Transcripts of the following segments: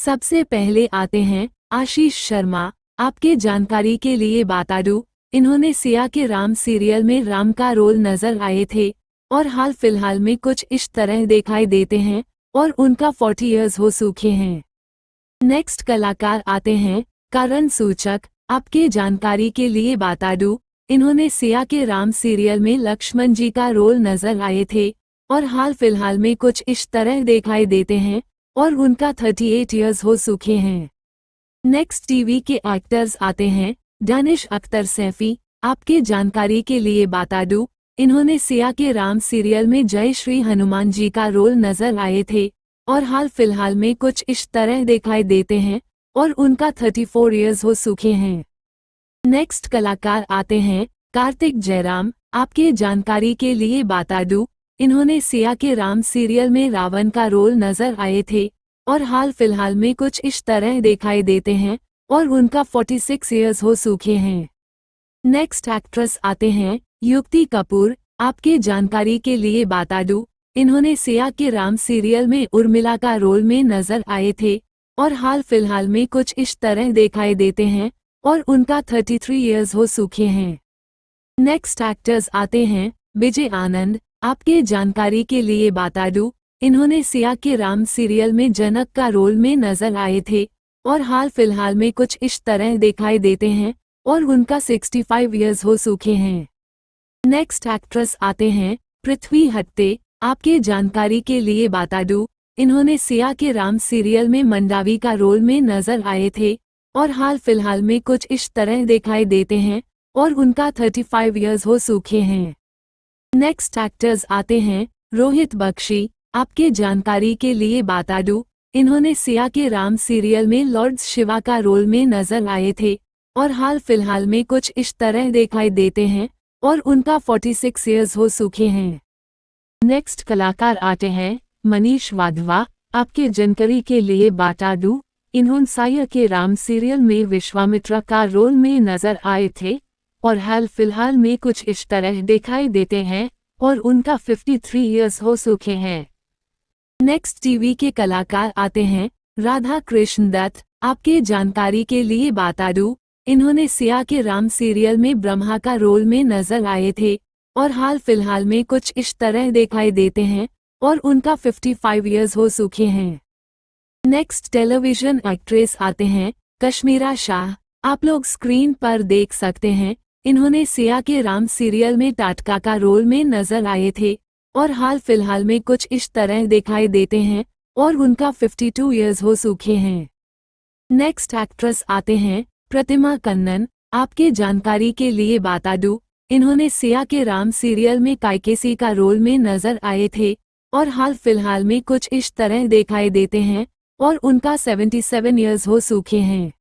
सबसे पहले आते हैं आशीष शर्मा। आपके जानकारी के लिए बता दूं, इन्होंने सिया के राम सीरियल में राम का रोल नजर आए थे और हाल फिलहाल में कुछ इस तरह दिखाई देते हैं और उनका 40 इयर्स हो चुके हैं। नेक्स्ट कलाकार आते हैं करण सूचक। आपके जानकारी के लिए बता दूं, इन्होंने सिया के राम सीरियल में लक्ष्मण जी का रोल नजर आए थे और हाल फिलहाल में कुछ इस तरह दिखाई देते हैं और उनका 38 इयर्स हो चुके हैं। नेक्स्ट टीवी के एक्टर्स आते हैं दानिश अख्तर सैफी। आपके जानकारी के लिए बता दूं, इन्होंने सिया के राम सीरियल में जय श्री हनुमान जी का रोल नजर आए थे और हाल फिलहाल में कुछ इस तरह दिखाई देते हैं और उनका 34 इयर्स हो चुके हैं। नेक्स्ट कलाकार आते हैं कार्तिक जयराम। आपके जानकारी के लिए बता दूं, इन्होंने सिया के राम सीरियल में रावण का रोल नजर आए थे और हाल फिलहाल में कुछ इस तरह दिखाई देते हैं और उनका 46 इयर्स हो चुके हैं। नेक्स्ट एक्ट्रेस आते हैं युक्ति कपूर। आपके जानकारी के लिए बता दूं, इन्होंने सिया के राम सीरियल में उर्मिला का रोल में नजर आए थे और हाल फिलहाल में कुछ इस तरह दिखाई देते हैं और उनका 33 इयर्स हो चुके हैं। नेक्स्ट एक्टर्स आते हैं विजय आनंद। आपके जानकारी के लिए बता दूं, इन्होंने सिया के राम सीरियल में जनक का रोल में नजर आए थे और हाल फिलहाल में कुछ इस तरह दिखाई देते हैं और उनका 65 इयर्स हो चुके हैं। नेक्स्ट एक्ट्रेस आते हैं पृथ्वी हट्टे। आपके जानकारी के लिए बता दूं, इन्होंने सिया के राम सीरियल में मंडावी का रोल में नजर आए थे और हाल फिलहाल में कुछ इस तरह दिखाई देते हैं और उनका 35 इयर्स हो चुके हैं। नेक्स्ट एक्टर्स आते हैं रोहित बख्शी। आपके जानकारी के लिए बता दूं, इन्होंने सिया के राम सीरियल में लॉर्ड शिवा का रोल में नजर आए थे और हाल फिलहाल में कुछ इस तरह दिखाई देते हैं और उनका 46 इयर्स हो चुके हैं। नेक्स्ट कलाकार आते हैं मनीष वाधवा। आपके जानकारी के लिए बता दूं, इन्होंने सिया के राम सीरियल में विश्वामित्र का रोल में नजर आए थे और हाल फिलहाल में कुछ इस तरह दिखाई देते हैं और उनका 53 इयर्स हो चुके हैं। नेक्स्ट टीवी के कलाकार आते हैं राधा कृष्ण दत्त। आपके जानकारी के लिए बता दूं, इन्होंने सिया के राम सीरियल में ब्रह्मा का रोल में नजर आए थे और हाल फिलहाल में कुछ इस तरह दिखाई देते हैं और उनका 55 इयर्स हो चुके हैं। नेक्स्ट टेलीविजन एक्ट्रेस आते हैं कश्मीरा शाह। आप लोग स्क्रीन पर देख सकते हैं, इन्होंने सिया के राम सीरियल में टाटका का रोल में नजर आए थे और हाल फिलहाल में कुछ इस तरह दिखाई देते हैं और उनका 52 इयर्स हो चुके हैं। नेक्स्ट एक्ट्रेस आते हैं प्रतिमा कन्नन। आपके जानकारी के लिए बता दूं, इन्होंने सिया के राम सीरियल में कैकेसी का रोल में नजर आए थे और हाल फिलहाल में कुछ इस तरह दिखाई देते हैं और उनका 77 इयर्स हो चुके हैं।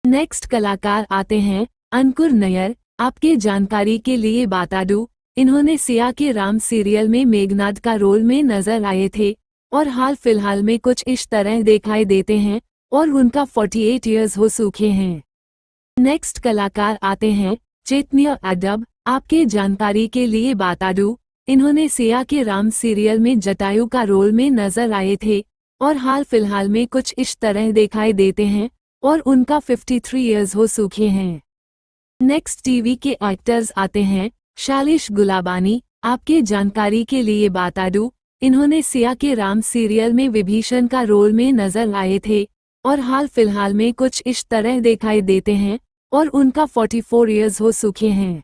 नेक्स्ट कलाकार आते हैं अंकुर नयर। आपके जानकारी के लिए बता दूं, इन्होंने सिया के राम सीरियल में मेघनाद का रोल में नजर आए थे और हाल फिलहाल में कुछ इस तरह दिखाई देते हैं और उनका 48 इयर्स हो चुके हैं। नेक्स्ट कलाकार आते हैं चैतन्य अडब। आपके जानकारी के लिए बता दूं, इन्होंने सिया के राम सीरियल में जटायु का रोल में नजर आए थे और हाल फिलहाल में कुछ इस तरह दिखाई देते हैं और उनका 53 इयर्स हो चुके हैं। नेक्स्ट टीवी के एक्टर्स आते हैं शालिश गुलाबानी। आपके जानकारी के लिए बता दूं, इन्होंने सिया के राम सीरियल में विभीषण का रोल में नजर आए थे और हाल फिलहाल में कुछ इस तरह दिखाई देते हैं और उनका 44 इयर्स हो चुके हैं।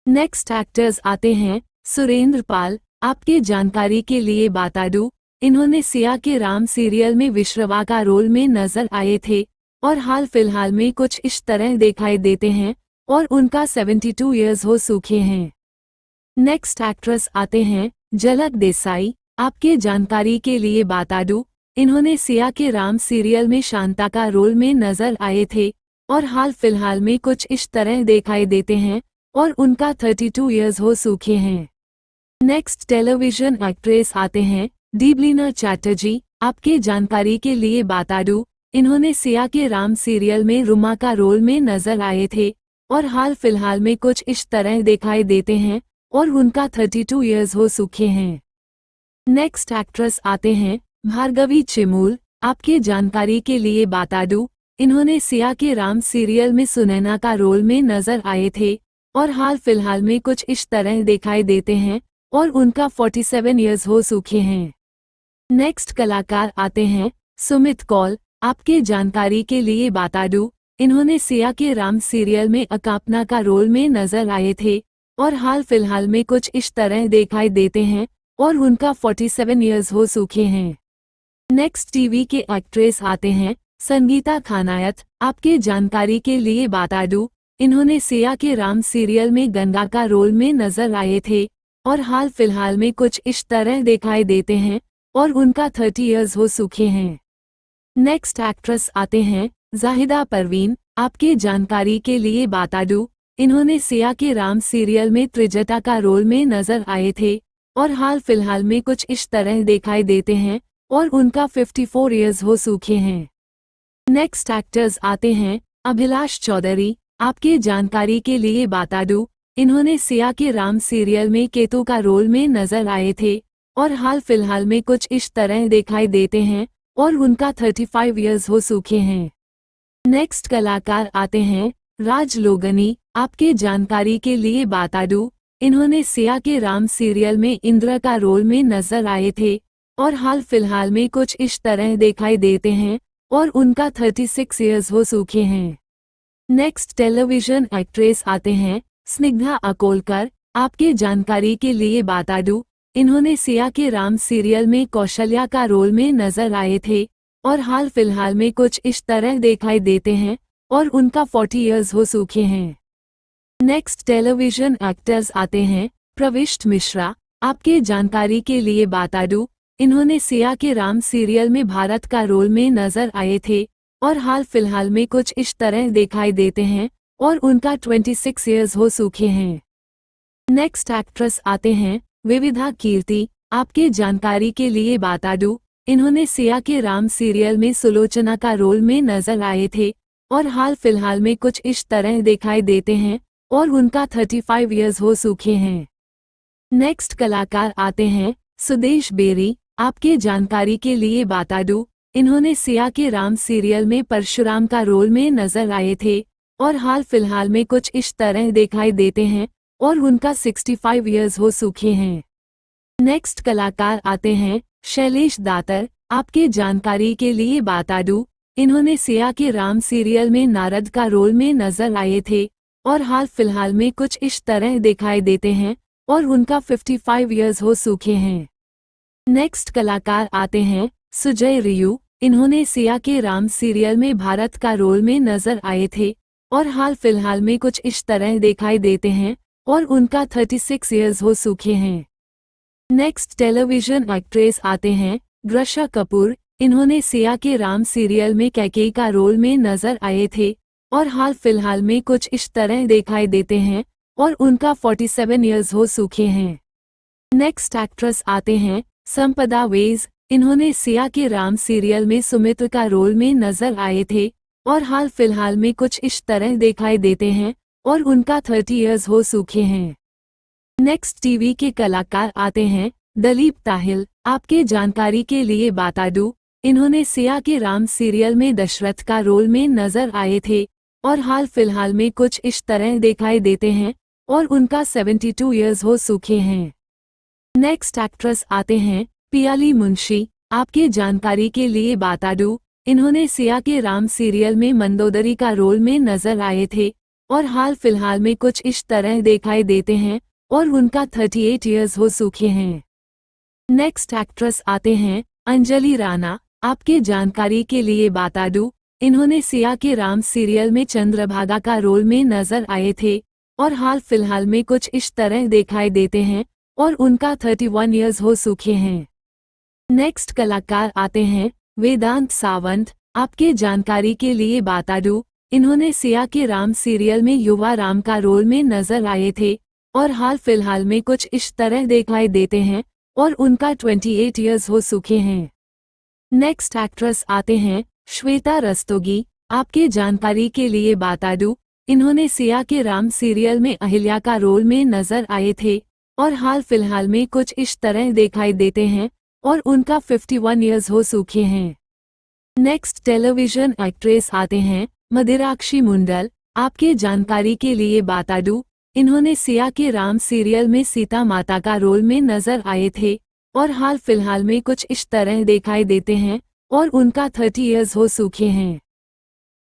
नेक्स्ट एक्टर्स आते हैं सुरेंद्र पाल। आपके जानकारी के लिए बता दूं, इन्होंने सिया के राम सीरियल में विश्रवा का रोल में नजर आए थे और हाल फिलहाल में कुछ इस तरह दिखाई देते हैं और उनका 72 इयर्स हो चुके हैं। नेक्स्ट एक्ट्रेस आते हैं झलक देसाई। आपके जानकारी के लिए बता दूं, इन्होंने सिया के राम सीरियल में शांता का रोल में नजर आए थे और हाल फिलहाल में कुछ इस तरह दिखाई देते हैं और उनका 32 इयर्स हो चुके हैं। नेक्स्ट टेलीविजन एक्ट्रेस आते हैं दीबलिना चैटर्जी। आपके जानकारी के लिए बता दूं, इन्होंने सिया के राम सीरियल में रुमा का रोल में नजर आए थे और हाल फिलहाल में कुछ इस तरह दिखाई देते हैं और उनका 32 इयर्स हो चुके हैं। नेक्स्ट एक्ट्रेस आते हैं भार्गवी चिमूल। आपके जानकारी के लिए बता दूं, इन्होंने सिया के राम सीरियल में सुनैना का रोल में नजर आए थे और हाल फिलहाल में कुछ इस तरह दिखाई देते हैं और उनका 47 इयर्स हो चुके हैं। नेक्स्ट कलाकार आते हैं सुमित कौल। आपके जानकारी के लिए बता दूं, इन्होंने सिया के राम सीरियल में अकापना का रोल में नजर आए थे और हाल फिलहाल में कुछ इस तरह दिखाई देते हैं और उनका 47 इयर्स हो चुके हैं। नेक्स्ट टीवी के एक्ट्रेस आते हैं संगीता खानायत। आपके जानकारी के लिए बता दूं, इन्होंने सिया के राम सीरियल में गंगा का रोल में नजर आए थे और हाल फिलहाल में कुछ इस तरह दिखाई देते हैं और उनका 30 इयर्स हो चुके हैं। नेक्स्ट एक्ट्रेस आते हैं जाहिदा परवीन। आपके जानकारी के लिए बता दूं, इन्होंने सिया के राम सीरियल में त्रिजटा का रोल में नजर आए थे और हाल फिलहाल में कुछ इस तरह दिखाई देते हैं और उनका 54 इयर्स हो चुके हैं। नेक्स्ट एक्टर्स आते हैं अभिलाष चौधरी। आपके जानकारी के लिए बता दूं, इन्होंने सिया के राम सीरियल में केतु का रोल में नजर आए थे और हाल फिलहाल में कुछ इस तरह दिखाई देते हैं और उनका 35 इयर्स हो चुके हैं। नेक्स्ट कलाकार आते हैं राज लोगनी। आपके जानकारी के लिए बता दूं, इन्होंने सिया के राम सीरियल में इंद्र का रोल में नजर आए थे और हाल फिलहाल में कुछ इस तरह दिखाई देते हैं और उनका 36 इयर्स हो चुके हैं। नेक्स्ट टेलीविजन एक्ट्रेस आते हैं स्निग्धा अकोलकर। आपके जानकारी के लिए बता दूं, इन्होंने सिया के राम सीरियल में कौशल्या का रोल में नजर आए थे और हाल फिलहाल में कुछ इस तरह दिखाई देते हैं और उनका 40 इयर्स हो चुके हैं। नेक्स्ट टेलीविजन एक्टर्स आते हैं प्रविष्ट मिश्रा। आपके जानकारी के लिए बता दूं, इन्होंने सिया के राम सीरियल में भारत का रोल में नजर आए थे और हाल फिलहाल में कुछ इस तरह दिखाई देते हैं और उनका 26 इयर्स हो चुके हैं। नेक्स्ट एक्ट्रेस आते हैं विविधा कीर्ति। आपके जानकारी के लिए बता दूं, इन्होंने सिया के राम सीरियल में सुलोचना का रोल में नजर आए थे और हाल फिलहाल में कुछ इस तरह दिखाई देते हैं और उनका 35 इयर्स हो चुके हैं। नेक्स्ट कलाकार आते हैं सुदेश बेरी। आपके जानकारी के लिए बता दूं, इन्होंने सिया के राम सीरियल में परशुराम का रोल में नजर आए थे और हाल फिलहाल में कुछ इस तरह दिखाई देते हैं और उनका 65 इयर्स हो चुके हैं। नेक्स्ट कलाकार आते हैं शैलेश दातर। आपके जानकारी के लिए बता दूं, इन्होंने सिया के राम सीरियल में नारद का रोल में नजर आए थे और हाल फिलहाल में कुछ इस तरह दिखाई देते हैं और उनका 55 इयर्स हो चुके हैं। नेक्स्ट कलाकार आते हैं सुजय रियू। इन्होंने सिया के राम सीरियल में भारत का रोल में नजर आए थे और हाल फिलहाल में कुछ इस तरह दिखाई देते हैं और उनका 36 इयर्स हो चुके हैं। नेक्स्ट टेलीविजन एक्ट्रेस आते हैं ग्रशा कपूर। इन्होंने सिया के राम सीरियल में कैकेयी का रोल में नजर आए थे और हाल फिलहाल में कुछ इस तरह दिखाई देते हैं और उनका 47 इयर्स हो चुके हैं। नेक्स्ट एक्ट्रेस आते हैं संपदा वेज। इन्होंने सिया के राम सीरियल में सुमित्र का रोल में नजर आए थे और हाल फिलहाल में कुछ इस तरह दिखाई देते हैं और उनका 30 इयर्स हो चुके हैं। नेक्स्ट टीवी के कलाकार आते हैं दलीप ताहिल। आपके जानकारी के लिए बता दूं, इन्होंने सिया के राम सीरियल में दशरथ का रोल में नजर आए थे और हाल फिलहाल में कुछ इस तरह दिखाई देते हैं और उनका 72 इयर्स हो चुके हैं। नेक्स्ट एक्ट्रेस आते हैं पियाली मुंशी। आपके जानकारी के लिए बता दूं, इन्होंने सिया के राम सीरियल में मंदोदरी का रोल में नजर आए थे और हाल फिलहाल में कुछ इस तरह दिखाई देते हैं और उनका 38 इयर्स हो चुके हैं। नेक्स्ट एक्ट्रेस आते हैं अंजलि राणा। आपके जानकारी के लिए बता दूं, इन्होंने सिया के राम सीरियल में चंद्रभागा का रोल में नजर आए थे और हाल फिलहाल में कुछ इस तरह दिखाई देते हैं और उनका 31 इयर्स हो चुके हैं। नेक्स्ट कलाकार आते हैं वेदांत सावंत। आपके जानकारी के लिए बता दूं, इन्होंने सिया के राम सीरियल में युवा राम का रोल में नजर आए थे और हाल फिलहाल में कुछ इस तरह दिखाई देते हैं और उनका 28 इयर्स हो चुके हैं। नेक्स्ट एक्ट्रेस आते हैं श्वेता रस्तोगी। आपके जानकारी के लिए बता दूं, इन्होंने सिया के राम सीरियल में अहिल्या का रोल में नजर आए थे और हाल फिलहाल में कुछ इस तरह दिखाई देते हैं और उनका 51 इयर्स हो चुके हैं। नेक्स्ट टेलीविजन एक्ट्रेस आते हैं मदिराक्षी मुंडल। आपके जानकारी के लिए बता दूं, इन्होंने सिया के राम सीरियल में सीता माता का रोल में नजर आए थे और हाल फिलहाल में कुछ इस तरह दिखाई देते हैं और उनका 30 इयर्स हो चुके हैं।